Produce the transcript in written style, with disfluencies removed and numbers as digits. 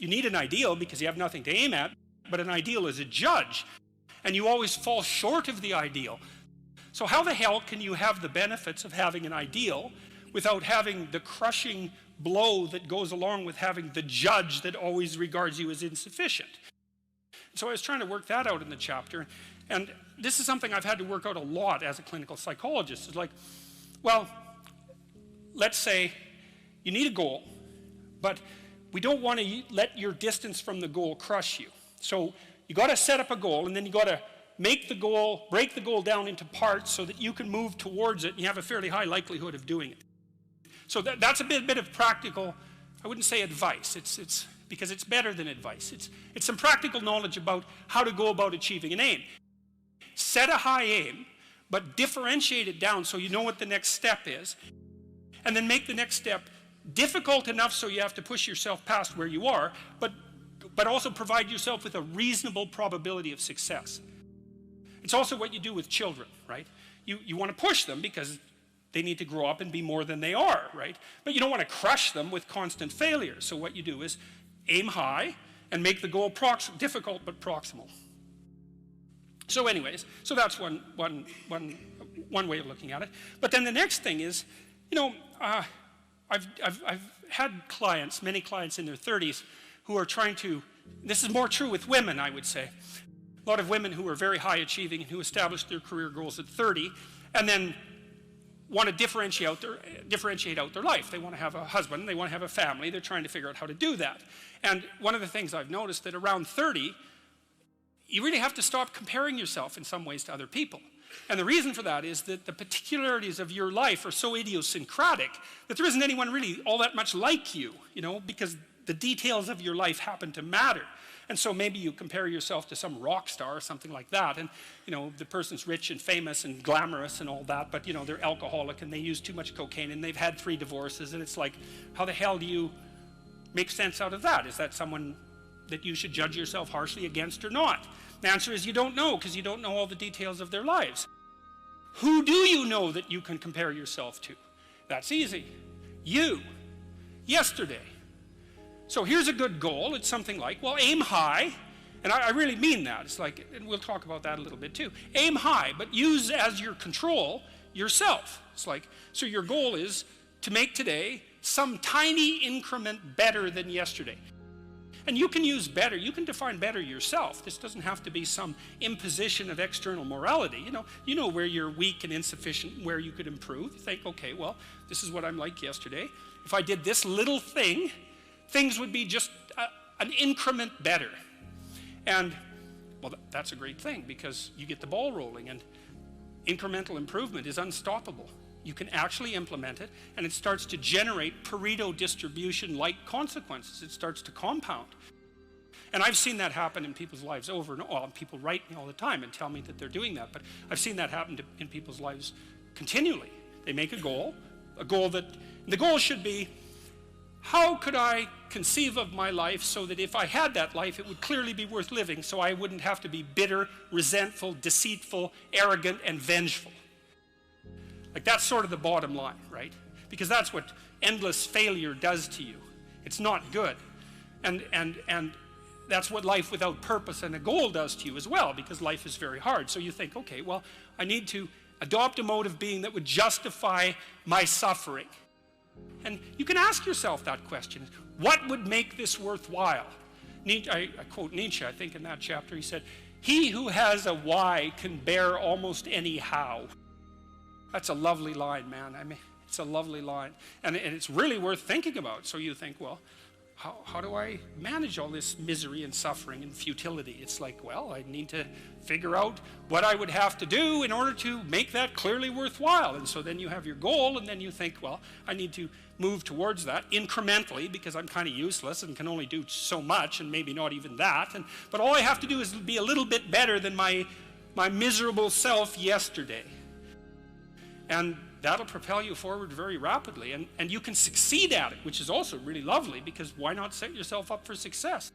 you need an ideal because you have nothing to aim at, but an ideal is a judge, and you always fall short of the ideal. So how the hell can you have the benefits of having an ideal without having the crushing blow that goes along with having the judge that always regards you as insufficient? So I was trying to work that out in the chapter, and this is something I've had to work out a lot as a clinical psychologist. It's like, well, let's say you need a goal, but we don't want to let your distance from the goal crush you. So you got to set up a goal, and then you got to make the goal, break the goal down into parts so that you can move towards it, and you have a fairly high likelihood of doing it. So that's a bit of practical, I wouldn't say advice, it's because it's better than advice. It's some practical knowledge about how to go about achieving an aim. Set a high aim, but differentiate it down so you know what the next step is, and then make the next step difficult enough so you have to push yourself past where you are, but also provide yourself with a reasonable probability of success. It's also what you do with children, right? You want to push them because they need to grow up and be more than they are, right? But you don't want to crush them with constant failure. So what you do is aim high and make the goal difficult but proximal. So anyways, so that's one way of looking at it. But then the next thing is, I've had clients, many clients in their 30s, who are trying to, this is more true with women, I would say. A lot of women who are very high achieving and who established their career goals at 30 and then want to differentiate out their life. They want to have a husband, they want to have a family, they're trying to figure out how to do that. And one of the things I've noticed that around 30, you really have to stop comparing yourself in some ways to other people. And the reason for that is that the particularities of your life are so idiosyncratic that there isn't anyone really all that much like you, because the details of your life happen to matter. And so maybe you compare yourself to some rock star or something like that, and the person's rich and famous and glamorous and all that, but they're alcoholic and they use too much cocaine and they've had 3 divorces, and it's like, how the hell do you make sense out of that? Is that someone that you should judge yourself harshly against or not? The answer is you don't know, because you don't know all the details of their lives. Who do you know that you can compare yourself to? That's easy. You. Yesterday. So here's a good goal. It's something like, well, aim high. And I really mean that. It's like, and we'll talk about that a little bit too. Aim high, but use as your control yourself. It's like, so your goal is to make today some tiny increment better than yesterday. And you can use better, you can define better yourself. This doesn't have to be some imposition of external morality. You know where you're weak and insufficient, where you could improve. You think, okay, well, this is what I'm like yesterday. If I did this little thing, things would be just an increment better. And, well, that's a great thing because you get the ball rolling, and incremental improvement is unstoppable. You can actually implement it, and it starts to generate Pareto distribution-like consequences. It starts to compound. And I've seen that happen in people's lives over and over. Well, people write me all the time and tell me that they're doing that, but I've seen that happen in people's lives continually. They make a goal that, the goal should be, how could I conceive of my life so that if I had that life, it would clearly be worth living, so I wouldn't have to be bitter, resentful, deceitful, arrogant, and vengeful. Like, that's sort of the bottom line, right? Because that's what endless failure does to you. It's not good. And that's what life without purpose and a goal does to you as well, because life is very hard. So you think, okay, well, I need to adopt a mode of being that would justify my suffering. And you can ask yourself that question. What would make this worthwhile? I quote Nietzsche, I think, in that chapter. He said, "He who has a why can bear almost any how." That's a lovely line, man. I mean, it's a lovely line. And it's really worth thinking about. So you think, well, how do I manage all this misery and suffering and futility? It's like, well, I need to figure out what I would have to do in order to make that clearly worthwhile. And so then you have your goal, and then you think, well, I need to move towards that incrementally because I'm kind of useless and can only do so much, and maybe not even that. But all I have to do is be a little bit better than my miserable self yesterday. And that'll propel you forward very rapidly, and you can succeed at it, which is also really lovely, because why not set yourself up for success?